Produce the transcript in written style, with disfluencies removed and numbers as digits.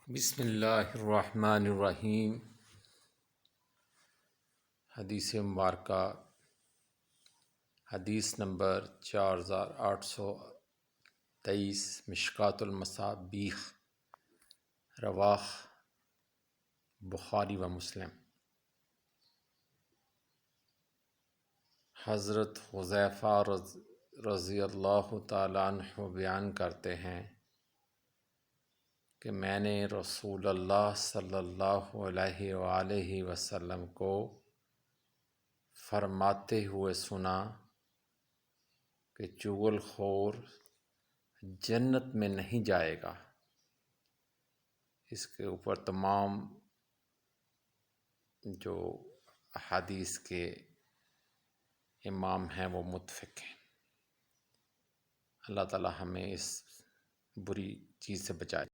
بسم اللہ الرحمن الرحیم۔ حدیث مبارکہ حدیث نمبر 4823، مشکوٰۃ المصابیح، رواہ بخاری و مسلم۔ حضرت حذیفہ رضی اللہ تعالیٰ عنہ بیان کرتے ہیں کہ میں نے رسول اللہ صلی اللہ علیہ وآلہ وسلم کو فرماتے ہوئے سنا کہ چغل خور جنت میں نہیں جائے گا۔ اس کے اوپر تمام جو احادیث کے امام ہیں وہ متفق ہیں۔ اللہ تعالی ہمیں اس بری چیز سے بچائے۔